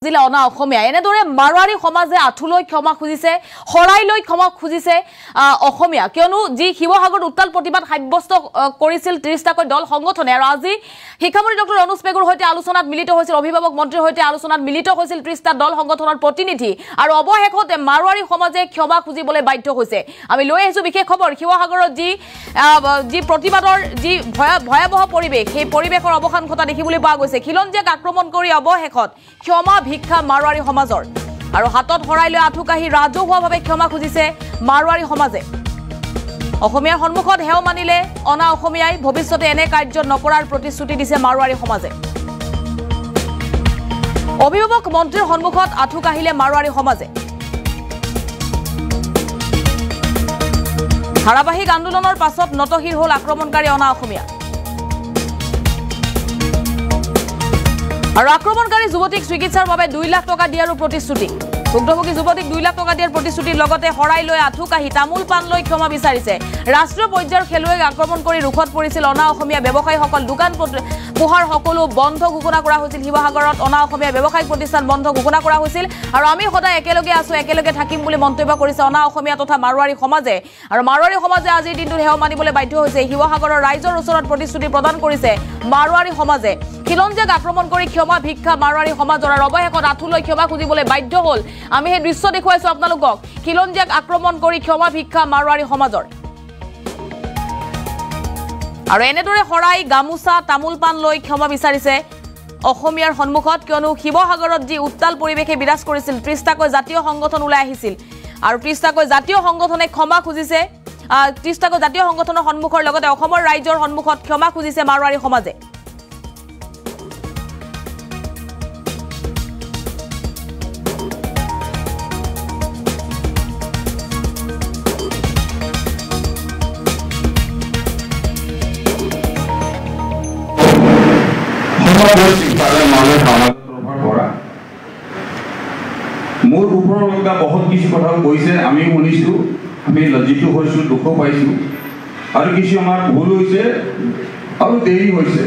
দিলে অনা অসমীয়া এনেদৰে মাৰোৱাৰী সমাজে আঠুলৈ ক্ষমা খুজিছে হৰাইলৈ ক্ষমা খুজিছে অসমীয়া কিয়নো যি শিৱসাগৰত উত্তাল প্ৰতিবাদ সাব্যস্ত কৰিছিল 30টাকৈ দল সংগঠনে আৰু আজি শিক্ষামন্ত্ৰী ডক্টৰ অনুজ পেগুৰ সৈতে আলোচনাত মিলিত হৈছিল অভিভাৱক মন্ত্ৰীৰ সৈতে আলোচনাত মিলিত হৈছিল 30টা দল সংগঠনৰ প্ৰতিনিধি আৰু অৱশেষত মাৰোৱাৰী সমাজে ক্ষমা খুজিবলৈ বাধ্য হৈছে আমি লৈ আহিছো বিশেষ খবৰ শিৱসাগৰত যি প্ৰতিবাদৰ যি ভয়াবহ পৰিৱেশ সেই পৰিৱেশৰ অৱসান ঘটা দেখিবলৈ পোৱা গৈছে খিলঞ্জীয়াক আক্ৰমণ কৰি অৱশেষত ক্ষমা ভিক্ষা মাৰোৱাৰী সমাজৰ আৰু হাতত হৰাই লৈ আঠুকাহি ৰাজহুৱাভাৱে ক্ষমা খুজিছে মাৰোৱাৰী সমাজে অসমীয়াৰ সন্মুখত হেও মানিলে অনা অসমীয়াই ভৱিষ্যতে এনে কাৰ্যত নপৰাৰ প্ৰতিশ্ৰুতি দিছে মাৰোৱাৰী সমাজে অভিভাৱক মন্ত্ৰীৰ সন্মুখত আঠুকাহিলে মাৰোৱাৰী সমাজে ধাৰাবাহিক আন্দোলনৰ পাছত নতশিৰ হ'ল আক্ৰমণকাৰী অনা অসমীয়া আৰু আক্ৰমণকাৰী যুৱতীক চিকিৎসাৰ বাবে 2 লাখ টকা দিয়াৰো প্ৰতিশ্ৰুতি ভুক্তভোগী যুৱতীক 2 লাখ টকা দিয়াৰ প্ৰতিশ্ৰুতিৰ লগতে হৰাই লৈ আঠুকাহি তামোল পাণ লৈ ক্ষমা বিচাৰিছে ৰাষ্ট্ৰীয় পৰ্যায়ৰ খেলুৱৈক আক্ৰমণ কৰি ৰুখত পৰিছিল অনা অসমীয়া ব্যৱসায়ীসকল দোকান পোহাৰ সকলো বন্ধ ঘোষণা কৰা হৈছিল শিৱসাগৰত অনা অসমীয়া ব্যৱসায়িক প্ৰতিষ্ঠান বন্ধ ঘোষণা কৰা হৈছিল আৰু আমি সদায় একেলগে আছো একেলগে থাকিম বুলি মন্তব্য কৰিছে অনা অসমীয়া তথা মাৰোৱাৰী সমাজে আৰু মাৰোৱাৰী সমাজে আজিৰ দিনটোত হেও মানিবলৈ বাধ্য হৈছে শিৱসাগৰৰ ৰাইজৰ ওচৰত প্ৰতিশ্ৰুতি প্ৰদান কৰিছে মাৰোৱাৰী সমাজে খিলঞ্জীয়াক আক্ৰমণ কৰি ক্ষমা ভিক্ষা মাৰোৱাৰী সমাজৰ আৰু অৱশেষত আঠুলৈ ক্ষমা খুজিবলৈ বাধ্য হ'ল আমি সেই দৃশ্য দেখুৱাইছো আপোনালোকক খিলঞ্জীয়াক আক্ৰমণ কৰি ক্ষমা ভিক্ষা মাৰোৱাৰী সমাজৰ আৰু এনেদৰে হৰাই গামোচা তামোল পাণ লৈ ক্ষমা বিচাৰিছে অসমীয়াৰ সন্মুখত কিয়নো শিৱসাগৰত যি উত্তাল পৰিৱেশে বিৰাজ কৰিছিল 30টাকৈ জাতীয় সংগঠন ওলাই আহিছিল আৰু 30টাকৈ জাতীয় সংগঠনে ক্ষমা খুজিছে 30টাকৈ জাতীয় সংগঠনৰ সন্মুখৰ লগতে অসমৰ ৰাইজৰ সন্মুখত ক্ষমা খুজিছে মাৰোৱাৰী সমাজে মোৰ ওপৰলৈকে বহুত কিছু কথা কৈছে আমি শুনিছো আমি লজ্জিত হৈছো দুখ পাইছো আৰু কিছু আমাৰ ভুল হৈছে আৰু দেৰি হৈছে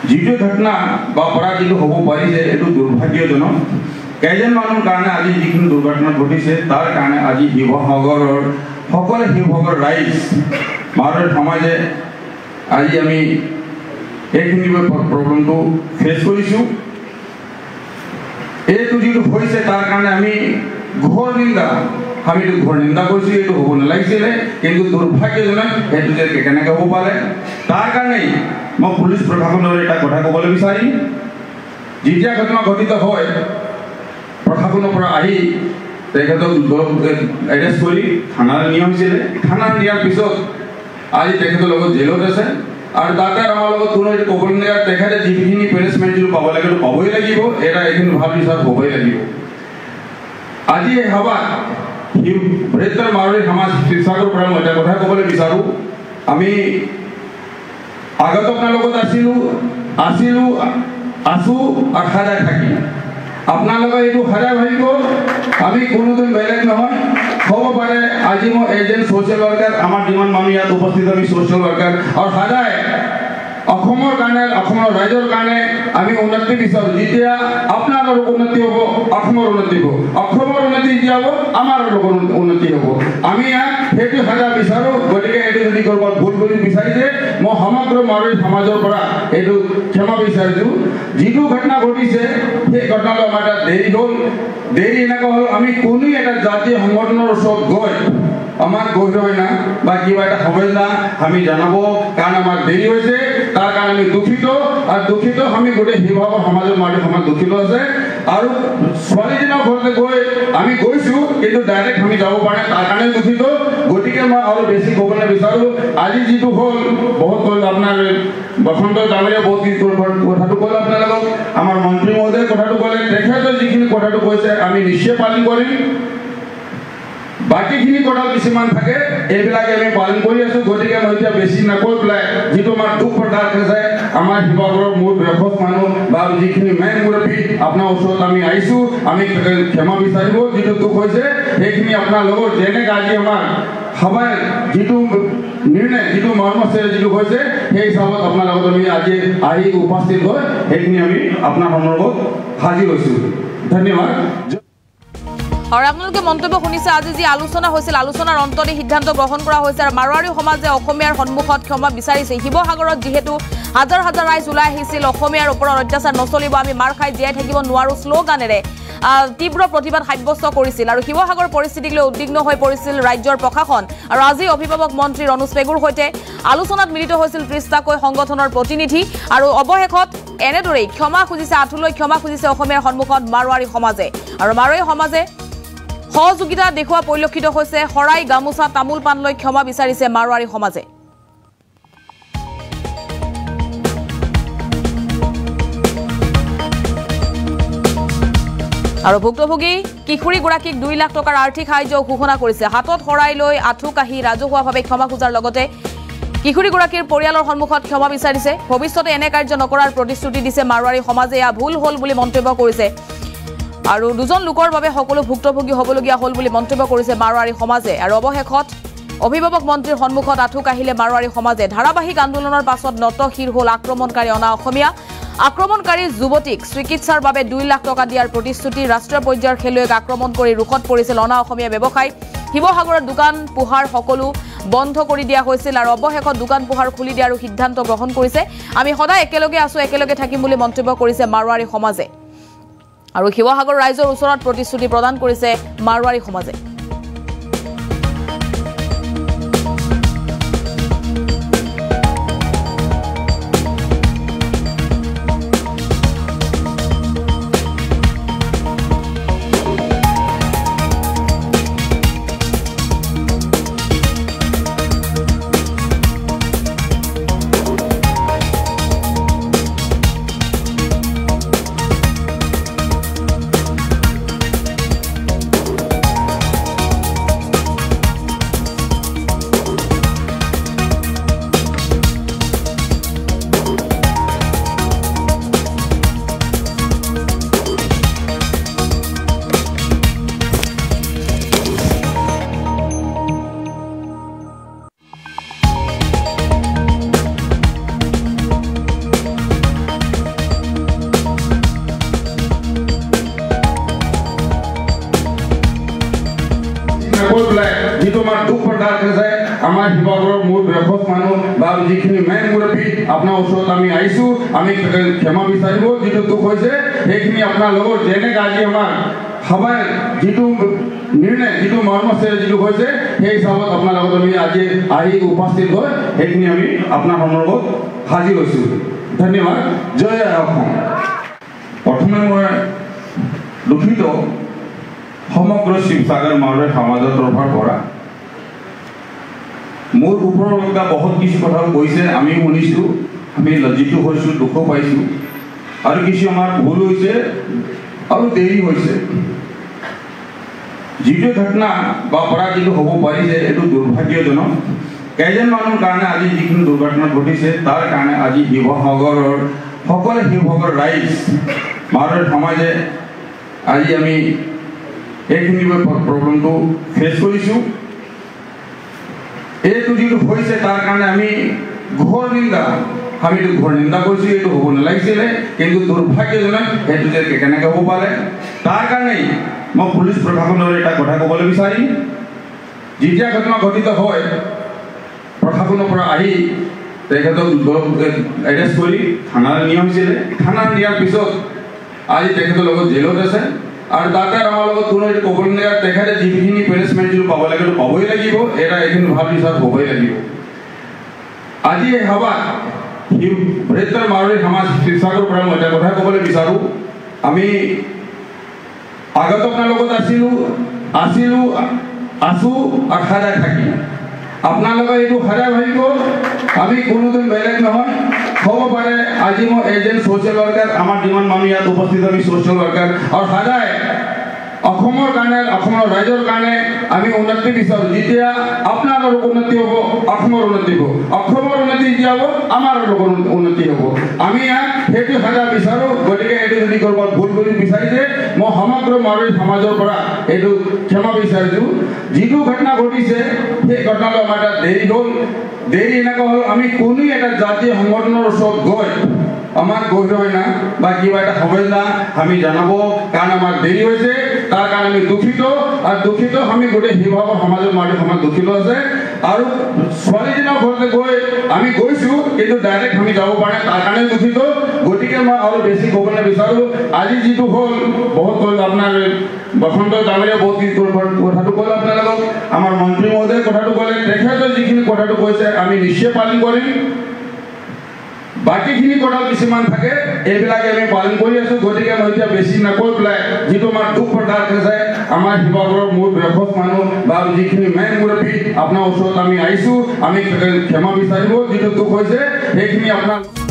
যিটো ঘটনা বা পৰাজিত হ'ব পাৰিছে এইটো দুৰ্ভাগ্যজনক কেইজন মানুহৰ কাৰণে আজি যিখিনি দুৰ্ঘটনা ঘটিছে তাৰ কাৰণে আজি শিৱসাগৰৰ সকলো শিৱসাগৰ ৰাইজ মাৰোৱাৰী সমাজে আজি আমি এইখিনি প্ৰব্লেমটো ফেচ কৰিছোঁ এইটো যিটো হৈছে তাৰ কাৰণে আমি ঘোৰ নিন্দা কৰিছোঁ এইটো হ'ব নালাগিছিলে কিন্তু দুৰ্ভাগ্যজনক এইটো যে কেনেকৈ হ'ব পাৰে তাৰ কাৰণেই মই পুলিচ প্ৰশাসনৰ এটা কথা ক'বলৈ বিচাৰিম যেতিয়া ঘটনা ঘটিত হয় প্ৰশাসনৰ পৰা আহি তেখেতক এৰেষ্ট কৰি থানালৈ নিয়া হৈছিলে থানাত নিয়াৰ পিছত আজি তেখেতৰ লগত জেলত আছে আৰু তাতে আমাৰ লগত কোনো এইটো ক'বলৈ নাই তেখেতে যিখিনি পেনিছমেণ্ট যিটো পাব লাগে পাবই লাগিব এটা এইখিনি ভাল বিচাৰ হ'বই লাগিব আজি এই সভাত বৃহত্তৰ মাৰোৱাৰী সমাজ শিৱসাগৰৰ পৰা মই এটা কথা ক'বলৈ বিচাৰোঁ আমি আগত আপোনাৰ লগত আছোঁ আৰু সদায় থাকিম আপোনালোকে এইটো সদায় ভাবিব আমি কোনোদিন বেলেগ নহয় হ'ব পাৰে আজি মই এজন ছ'চিয়েল ৱৰ্কাৰ আমাৰ যিমান মানুহ ইয়াত উপস্থিত আমি ছ'চিয়েল ৱৰ্কাৰ আৰু সদায় অসমৰ কাৰণে অসমৰ ৰাইজৰ কাৰণে আমি উন্নতি বিচাৰোঁ যেতিয়া আপোনালোকৰ উন্নতি হ'ব অসমৰ উন্নতি হ'ব অসমৰ উন্নতি যেতিয়া হ'ব আমাৰ উন্নতি হ'ব আমি সেইটো সদায় বিচাৰোঁ গতিকে এইটো যদি ক'ৰবাত ভুল কৰি বিচাৰিছে মই সমগ্ৰ মাৰোৱাৰী সমাজৰ পৰা এইটো ক্ষমা বিচাৰিছোঁ যিটো ঘটনা ঘটিছে সেই ঘটনাটো আমাৰ এটা দেৰি এনেকুৱা হ'ল আমি কোনো এটা জাতীয় সংগঠনৰ ওচৰত গৈ আমাৰ গৈ হয় না বা কিবা এটা হ'ব না আমি জনাব কাৰণ আমাৰ দেৰি হৈছে তাৰ কাৰণে আমি দুখিত আমি গোটেই শিৱসাগৰ সমাজৰ মাৰোৱাৰী সমাজ দুখিত আছে আৰু ছোৱালীজনৰ ঘৰতে গৈ আমি গৈছোঁ কিন্তু ডাইৰেক্ট আমি যাব পাৰে তাৰ কাৰণে দুখিত গতিকে মই আৰু বেছি ক'বলৈ বিচাৰোঁ আজি যিটো হ'ল বহুত হ'ল আপোনাৰ বসন্ত ডাঙৰীয়া বহুত কথাটো ক'লে আপোনালোকক আমাৰ মন্ত্ৰী মহোদয়ে কথাটো ক'লে তেখেতে যিখিনি কথাটো কৈছে আমি নিশ্চয় পালন কৰিম বাকীখিনি কথা কিছুমান থাকে এইবিলাকে আমি পালন কৰি আছোঁ গতিকে মই এতিয়া বেছি নকৈ পেলাই যিটো আমাৰ দুখ প্ৰকাশ আছে আমাৰ শিৱসাগৰৰ মোৰ বয়সত মানুহ বা যিখিনি মেইন মুৰব্বী আপোনাৰ ওচৰত আমি আহিছোঁ আমি ক্ষমা বিচাৰিব যিটো দুখ হৈছে সেইখিনি আপোনাৰ লগত যেনেকৈ আজি আমাৰ সভাই যিটো নিৰ্ণয় যিটো মৰ্মস্থেৰে যিটো হৈছে সেই হিচাপত আপোনাৰ লগত আমি আজি আহি উপস্থিত হৈ সেইখিনি আমি আপোনাৰ সন্দৰ্ভত হাজিৰ হৈছোঁ ধন্যবাদ আৰু আপোনালোকে মন্তব্য শুনিছে আজি যি আলোচনা হৈছিল আলোচনাৰ অন্ততে সিদ্ধান্ত গ্ৰহণ কৰা হৈছে আৰু মাৰোৱাৰী সমাজে অসমীয়াৰ সন্মুখত ক্ষমা বিচাৰিছে শিৱসাগৰত যিহেতু হাজাৰ হাজাৰ ৰাইজ ওলাই আহিছিল অসমীয়াৰ ওপৰত অত্যাচাৰ নচলিব আমি মাৰ খাই জীয়াই থাকিব নোৱাৰো শ্লোগানেৰে তীব্ৰ প্ৰতিবাদ সাব্যস্ত কৰিছিল আৰু শিৱসাগৰ পৰিস্থিতিক লৈ উদ্বিগ্ন হৈ পৰিছিল ৰাজ্যৰ প্ৰশাসন আৰু আজি অভিভাৱক মন্ত্ৰী ৰণোজ পেগুৰ সৈতে আলোচনাত মিলিত হৈছিল ৩০টাকৈ সংগঠনৰ প্ৰতিনিধি আৰু অৱশেষত এনেদৰেই ক্ষমা খুজিছে আঠুলৈ ক্ষমা খুজিছে অসমীয়াৰ সন্মুখত মাৰোৱাৰী সমাজে আৰু মাৰোৱাৰী সমাজে সহযোগিতা দেখুওৱা পৰিলক্ষিত হৈছে শৰাই গামোচা তামোল পাণ লৈ ক্ষমা বিচাৰিছে মাৰোৱাৰী সমাজে আৰু ভুক্তভোগী কিশোৰীগৰাকীক ২ লাখ টকাৰ আৰ্থিক সাহায্য ঘোষণা কৰিছে হাতত শৰাই লৈ আঁঠু কাঢ়ি ৰাজহুৱাভাৱে ক্ষমা খোজাৰ লগতে কিশোৰীগৰাকীৰ পৰিয়ালৰ সন্মুখত ক্ষমা বিচাৰিছে ভৱিষ্যতে এনে কাৰ্য নকৰাৰ প্ৰতিশ্ৰুতি দিছে মাৰোৱাৰী সমাজে এয়া ভুল হ'ল বুলি মন্তব্য কৰিছে আৰু দুজন লোকৰ বাবে সকলো ভুক্তভোগী হ'বলগীয়া হ'ল বুলি মন্তব্য কৰিছে মাৰোৱাৰী সমাজে আৰু অৱশেষত অভিভাৱক মন্ত্ৰীৰ সন্মুখত আঁঠু কাঢ়িলে মাৰোৱাৰী সমাজে ধাৰাবাহিক আন্দোলনৰ পাছত নতশিৰ হ'ল আক্ৰমণকাৰী অনা অসমীয়া আক্ৰমণকাৰী যুৱতীক চিকিৎসাৰ বাবে ২ লাখ টকা দিয়াৰ প্ৰতিশ্ৰুতি ৰাষ্ট্ৰীয় পৰ্যায়ৰ খেলুৱৈক আক্ৰমণ কৰি ৰুখত পৰিছিল অনা অসমীয়া ব্যৱসায়ী শিৱসাগৰৰ দোকান পোহাৰ সকলো বন্ধ কৰি দিয়া হৈছিল আৰু অৱশেষত দোকান পোহাৰ খুলি দিয়াৰ সিদ্ধান্ত গ্ৰহণ কৰিছে আমি সদায় একেলগে আছো একেলগে থাকিম বুলি মন্তব্য কৰিছে মাৰোৱাৰী সমাজে আৰু শিৱসাগৰ ৰাইজৰ ওচৰত প্ৰতিশ্ৰুতি প্ৰদান কৰিছে মাৰোৱাৰী সমাজে যিটো আমাৰ দুখ প্ৰদান হৈছে আমাৰ শিৱসাগৰৰ মূল বৃহৎ মানুহ বা যিখিনি মেইন মুৰব্বী আপোনাৰ ওচৰত আমি আহিছোঁ আমি ক্ষমা বিচাৰিব যিটো দুখ হৈছে সেইখিনি আপোনাৰ লগত যেনেকৈ আজি আমাৰ সভাই যিটো নিৰ্ণয় যিটো মৰ্মস্থেৰে যিটো হৈছে সেই হিচাপত আপোনাৰ লগত আমি আজি আহি উপস্থিত হৈ সেইখিনি আমি আপোনাৰ সন্দৰ্ভত হাজিৰ হৈছোঁ ধন্যবাদ জয় অসম প্ৰথমে মই দুখিত সমগ্ৰ শিৱসাগৰ মাৰোৱাৰী সমাজৰ তৰফৰ পৰা মোৰ ওপৰত লগা বহুত কিছু কথা কৈছে আমি শুনিছোঁ আমি লজ্জিত হৈছোঁ দুখো পাইছোঁ আৰু কিছু আমাৰ ভুল হৈছে আৰু দেৰি হৈছে যিটো ঘটনা বা অপৰাধ যিটো হ'ব পাৰিছে এইটো দুৰ্ভাগ্যজনক কেইজন মানুহৰ কাৰণে আজি যিখিনি দুৰ্ঘটনা ঘটিছে তাৰ কাৰণে আজি শিৱসাগৰৰ সকলো শিৱসাগৰ ৰাইজ মাৰোৱাৰী সমাজে আজি আমি এইখিনি প্ৰব্লেমটো ফেচ কৰিছোঁ এইটো যিটো হৈছে তাৰ কাৰণে আমি ঘোৰ নিন্দা কৰিছোঁ এইটো হ'ব নালাগিছিলে কিন্তু দুৰ্ভাগ্যজনক সেইটো যে কেনেকৈ হ'ব পাৰে তাৰ কাৰণেই মই পুলিচ প্ৰশাসনৰ এটা কথা ক'বলৈ বিচাৰিম যেতিয়া ঘটনা ঘটিত হয় প্ৰশাসনৰ পৰা আহি তেখেতক এৰেষ্ট কৰি থানালৈ নিয়া হৈছিলে থানাত নিয়াৰ পিছত আজি তেখেতৰ লগত জেলত আছে আৰু তাতে আমাৰ লগত কোনো এইটো ক'বলৈ নালাগে তেখেতে যিখিনি পেনিছমেণ্ট যিটো পাব লাগে সেইটো পাবই লাগিব এটা এইখিনি ভাল বিচাৰ হ'বই লাগিব আজি এই সভাত বৃহত্তৰ মাৰোৱাৰী সমাজ শিৱসাগৰৰ পৰা মই এটা কথা ক'বলৈ বিচাৰোঁ আমি আগত আপোনাৰ লগত আছোঁ আৰু সদায় থাকিম আপোনালোকে এইটো সদায় ভাবিব আমি কোনোদিন বেলেগ নহয় হ'ব পাৰে আজি মই এজন ছ'চিয়েল ৱৰ্কাৰ আমাৰ যিমান মানুহ ইয়াত উপস্থিত আমি ছ'চিয়েল ৱৰ্কাৰ আৰু সদায় অসমৰ কাৰণে অসমৰ ৰাইজৰ কাৰণে আমি উন্নতি বিচাৰোঁ যেতিয়া আপোনালোকৰ উন্নতি হ'ব অসমৰ উন্নতি হ'ব অসমৰ উন্নতি যেতিয়া হ'ব আমাৰ উন্নতি হ'ব আমি সেইটো সাজা বিচাৰোঁ গতিকে এইটো যদি ক'ৰবাত ভুল কৰি বিচাৰিছে মই সমগ্ৰ মাৰোৱাৰী সমাজৰ পৰা এইটো ক্ষমা বিচাৰিছোঁ যিটো ঘটনা ঘটিছে সেই ঘটনাটো আমাৰ এটা দেৰি হ'ল দেৰি এনেকুৱা হ'ল আমি কোনো এটা জাতীয় সংগঠনৰ ওচৰত গৈ আমার গভীর হয় না বা কিবা একটা হবে না আমি জানাবো কারণ আমার দেরি হয়েছে তার কারণে আমি দুঃখিত আর দুঃখিত আমি গোটে শিৱসাগৰ সমাজৰ মাটি সমাজ দুঃখিত আছে আৰু ছোৱালীজনৰ ঘৰতে গৈ আমি গৈছোঁ কিন্তু ডাইৰেক্ট আমি যাব পৰা নাই তাৰ কাৰণে দুঃখিত গতিকে মই আৰু বেছি ক'বলৈ বিচাৰোঁ আজি যিটো হ'ল বহুত হ'ল আপোনাৰ বসন্ত ডাঙৰীয়া বহুত কথাটো ক'লে আপোনালোকক আমাৰ মন্ত্ৰী মহোদয়ে কথাটো ক'লে তেখেতে যিখিনি কথাটো কৈছে আমি নিশ্চয় পালন কৰিম বাকীখিনি কথা কিছুমান থাকে এইবিলাকে আমি পালন কৰি আছোঁ গতিকে মই এতিয়া বেছি নকৈ পেলাই যিটো আমাৰ দুখ প্ৰকাশ আছে আমাৰ শিৱসাগৰৰ মোৰ বয়সস্থ মানুহ বা যিখিনি মেইন মুৰব্বী আপোনাৰ ওচৰত আমি আহিছোঁ আমি ক্ষমা বিচাৰিব যিটো দুখ হৈছে সেইখিনি আপোনাৰ